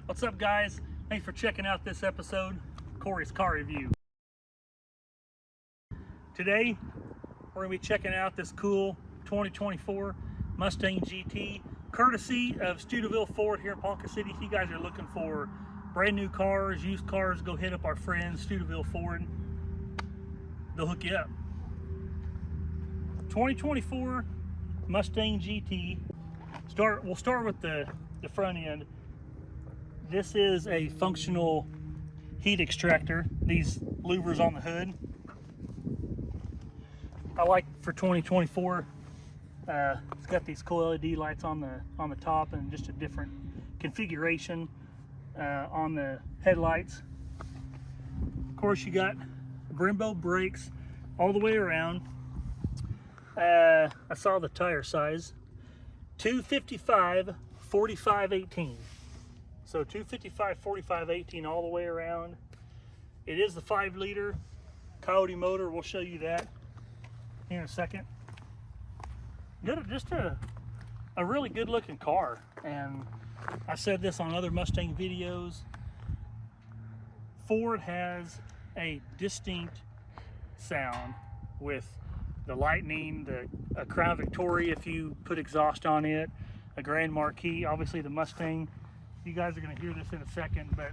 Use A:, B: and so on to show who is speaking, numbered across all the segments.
A: What's up, guys? Thanks for checking out this episode, Cory's Car Review. Today, we're going to be checking out this cool 2024 Mustang GT, courtesy of Studeville Ford here in Ponca City. If you guys are looking for brand new cars, used cars, go hit up our friends, Studeville Ford. They'll hook you up. 2024 Mustang GT. We'll start with the front end. This is a functional heat extractor. These louvers on the hood. I like for 2024. It's got these cool LED lights on the top and just a different configuration on the headlights. Of course, you got Brembo brakes all the way around. I saw the tire size, 255 45 18. So 255 45 18 all the way around. It is the 5-liter Coyote motor. We'll show you that here in a second. Just a really good looking car, and I said this on other Mustang videos. Ford has a distinct sound with the Lightning, a Crown Victoria if you put exhaust on it, a Grand Marquis, obviously the Mustang. You guys are going to hear this in a second, but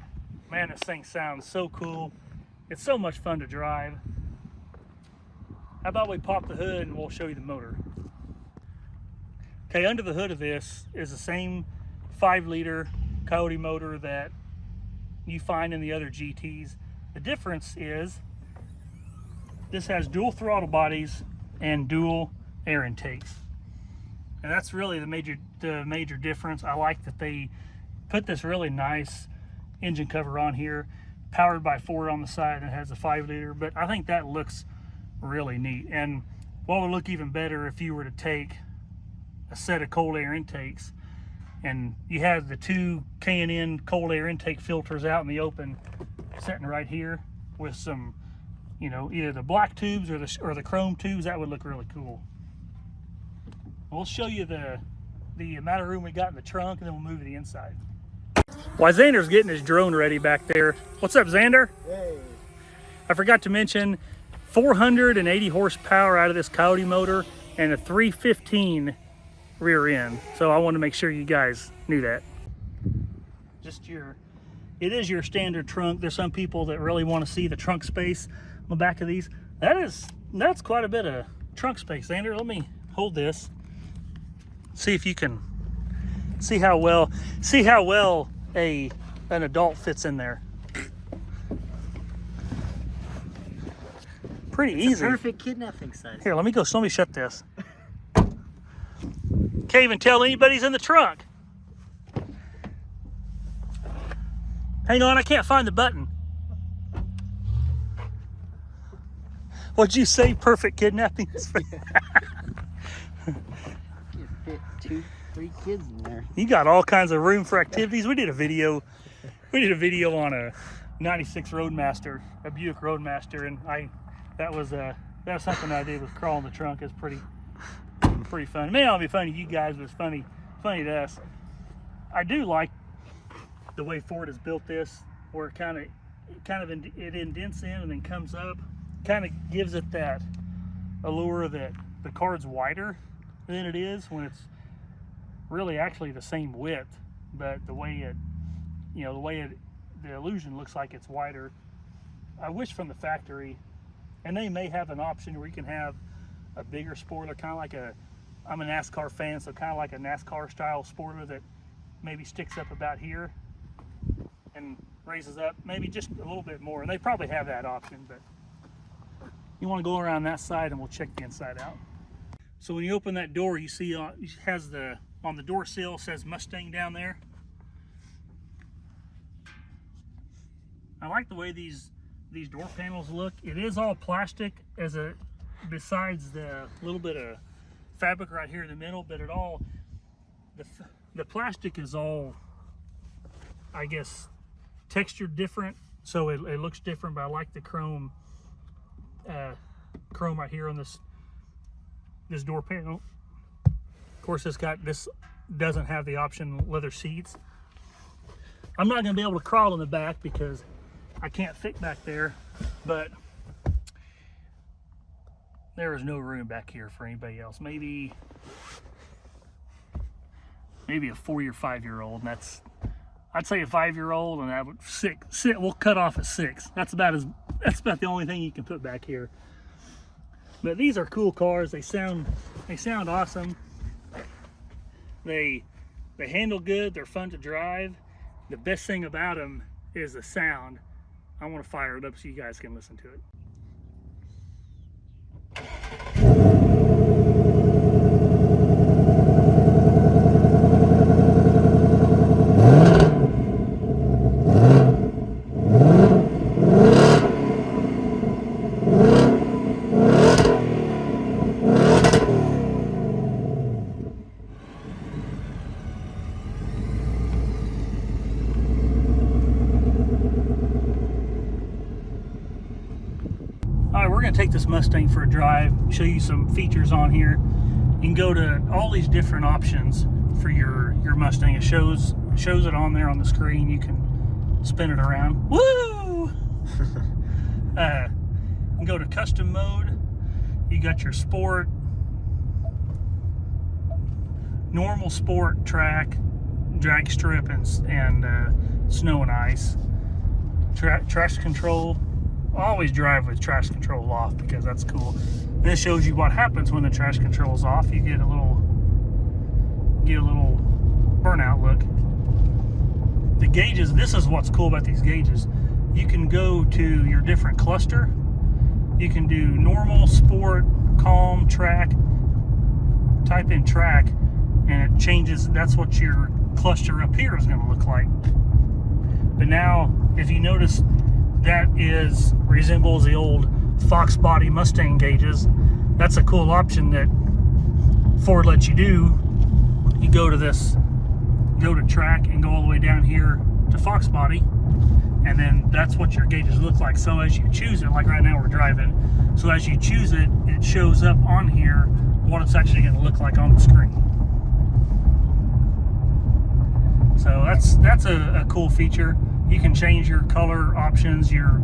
A: man, this thing sounds so cool. It's so much fun to drive. How about we pop the hood and we'll show you the motor. Okay, under the hood of this is the same 5-liter Coyote motor that you find in the other GTs. The difference is this has dual throttle bodies and dual air intakes. And that's really the major difference. I like that they put this really nice engine cover on here, powered by Ford on the side, and it has a 5-liter, but I think that looks really neat. And what would look even better if you were to take a set of cold air intakes and you had the two K&N cold air intake filters out in the open sitting right here with some, you know, either the black tubes or the chrome tubes. That would look really cool. We'll show you the amount of room we got in the trunk, and then we'll move to the inside. While Xander's getting his drone ready back there. What's up, Xander?
B: Hey.
A: I forgot to mention 480 horsepower out of this Coyote motor and a 315 rear end. So I want to make sure you guys knew that. It is your standard trunk. There's some people that really want to see the trunk space on the back of these. That's quite a bit of trunk space. Xander, let me hold this. See if you can see how well an adult fits in there. Pretty easy.
B: Perfect kidnapping size.
A: Here, let me shut this. Can't even tell anybody's in the trunk. Hang on, I can't find the button. What'd you say? Perfect kidnapping?
B: You fit 2-3 kids in there.
A: You got all kinds of room for activities. We did a video on a 96 Roadmaster, a Buick Roadmaster, and that was something I did, was crawl in the trunk. It's pretty fun. It may not be funny to you guys, but it's funny to us. I do like the way Ford has built this, where it indents in and then comes up. Kind of gives it that allure that the car's wider than it is when it's really actually the same width, but the illusion looks like it's wider. I wish from the factory, and they may have an option where you can have a bigger spoiler, kind of like I'm a NASCAR fan, so kind of like a NASCAR style spoiler that maybe sticks up about here and raises up maybe just a little bit more. And they probably have that option, but you want to go around that side and we'll check the inside out. So when you open that door, you see it has on the door sill says Mustang down there. I like the way these door panels look. It is all plastic besides the little bit of fabric right here in the middle, but the plastic is all, I guess, textured different, so it looks different. But I like the chrome right here on this door panel. Of course, this doesn't have the option leather seats. I'm not going to be able to crawl in the back because I can't fit back there, but there is no room back here for anybody else. Maybe a 4 or 5 year old, and I'd say a 5-year-old, and that would we'll cut off at 6. That's about the only thing you can put back here. But these are cool cars. They sound awesome. They handle good. They're fun to drive. The best thing about them is the sound. I want to fire it up so you guys can listen to it. Alright, we're going to take this Mustang for a drive, show you some features on here. You can go to all these different options for your Mustang. It shows it on there on the screen. You can spin it around. Woo! You can go to custom mode. You got your sport, normal sport, track, drag strip, and snow and ice. Traction control. I always drive with traction control off because that's cool. And this shows you what happens when the traction control is off. You get a little burnout look. The gauges, this is what's cool about these gauges. You can go to your different cluster. You can do normal, sport, calm, track. Type in track and it changes. That's what your cluster up here is going to look like. But now, if you notice, that resembles the old Fox body Mustang gauges. That's a cool option that Ford lets you do. You go to track and go all the way down here to Fox body, and then that's what your gauges look like. So as you choose it, like right now we're driving, so as you choose it, it shows up on here what it's actually going to look like on the screen. So that's a cool feature. You can change your color options, your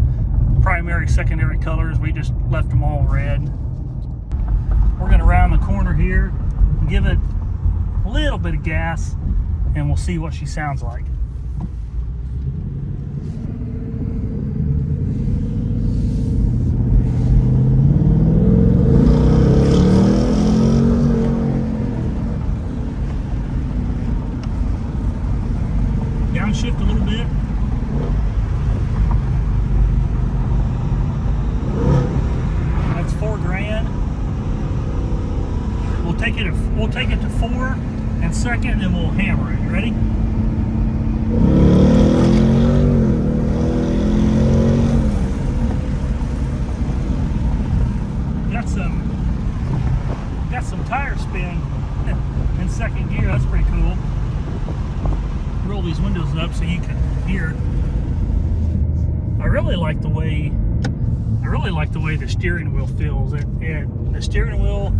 A: primary, secondary colors. We just left them all red. We're going to round the corner here, give it a little bit of gas, and we'll see what she sounds like. Downshift a little bit. That's $4,000. We'll take it to 4 and second, and then we'll hammer it. You ready? Got some tire spin in second gear. That's pretty cool. Roll these windows up so you can hear. I really like the way the steering wheel feels. The steering wheel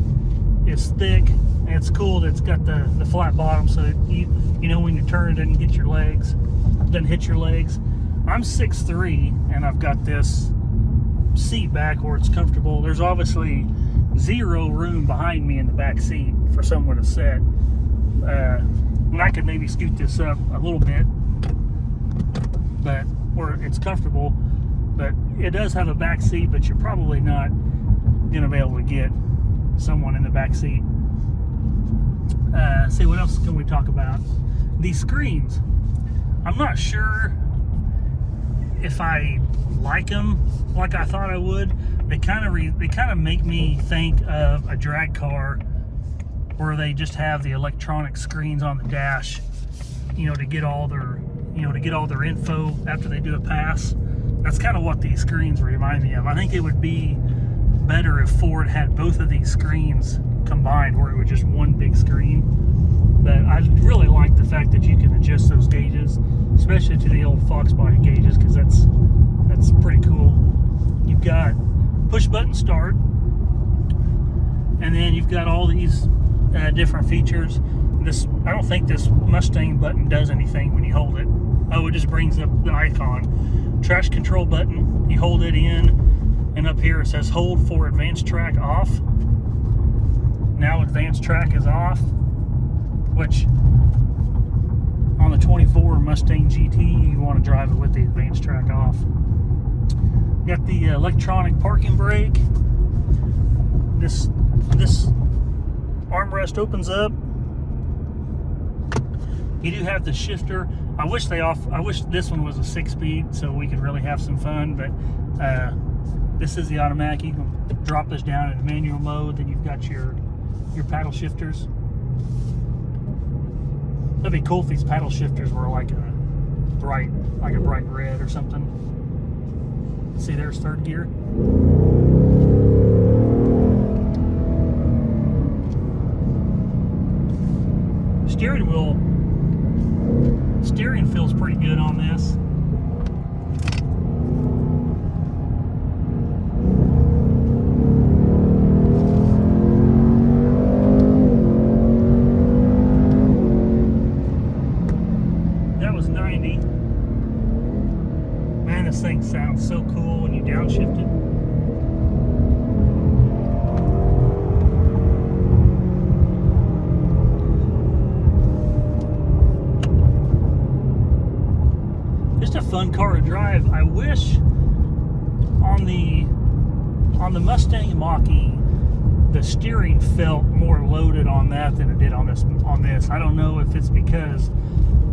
A: is thick, and it's cool that it's got the flat bottom, so that you know when you turn it doesn't hit your legs. I'm 6'3", and I've got this seat back where it's comfortable. There's obviously zero room behind me in the back seat for someone to sit. And I could maybe scoot this up a little bit, but where it's comfortable. But it does have a back seat, but you're probably not going to be able to get someone in the back seat. See, what else can we talk about? These screens. I'm not sure if I like them like I thought I would. They kind of make me think of a drag car where they just have the electronic screens on the dash, to get all their info after they do a pass. That's kind of what these screens remind me of. I think it would be better if Ford had both of these screens combined, where it was just one big screen. But I really like the fact that you can adjust those gauges, especially to the old Fox body gauges, because that's pretty cool. You've got push button start, and then you've got all these different features. I don't think this Mustang button does anything when you hold it. Oh, it just brings up the icon. Traction control button, you hold it in, and up here it says hold for advanced track off. Now advanced track is off, which on the 24 Mustang GT, you want to drive it with the advanced track off. Got the electronic parking brake. This armrest opens up. You do have the shifter. I wish this one was a 6-speed so we could really have some fun, but this is the automatic. You can drop this down in manual mode, then you've got your paddle shifters. That'd be cool if these paddle shifters were like a bright red or something. See, there's third gear. Steering feels pretty good on this. That was 90. Man, this thing sounds so cool when you downshift it. Just a fun car to drive. I wish on the Mustang Mach-E, the steering felt more loaded on that than it did on this. I don't know if it's because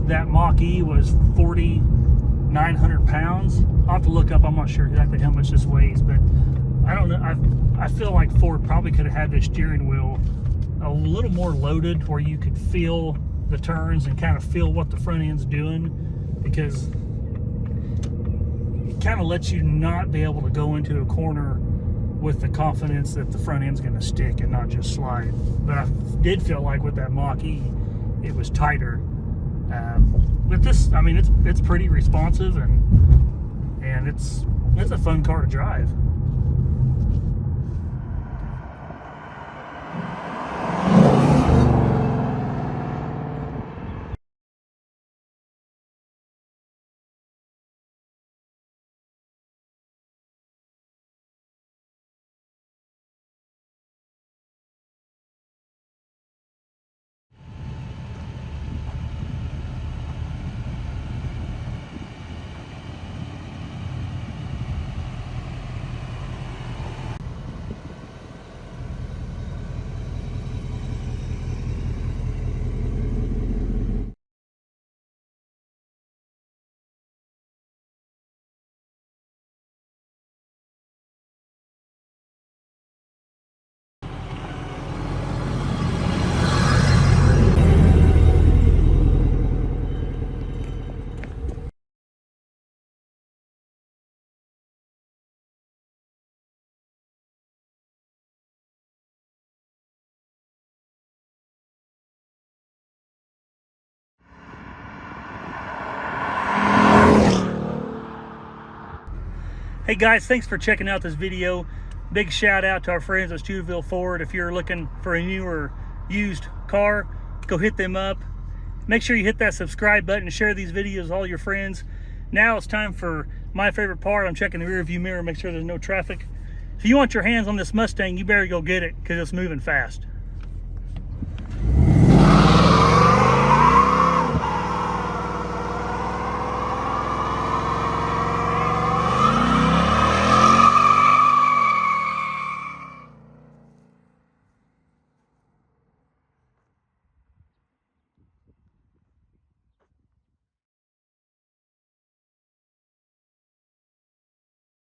A: that Mach-E was 4,900 pounds. I'll have to look up. I'm not sure exactly how much this weighs, but I don't know. I feel like Ford probably could have had the steering wheel a little more loaded where you could feel the turns and kind of feel what the front end's doing, because it kind of lets you not be able to go into a corner with the confidence that the front end's going to stick and not just slide. But I did feel like with that Mach-E, it was tighter. But this, I mean, it's pretty responsive, and it's a fun car to drive. Hey guys, thanks for checking out this video. Big shout out to our friends at Steubenville Ford. If you're looking for a new or used car, go hit them up. Make sure you hit that subscribe button and share these videos with all your friends. Now it's time for my favorite part. I'm checking the rear view mirror, make sure there's no traffic. If you want your hands on this Mustang, you better go get it because it's moving fast.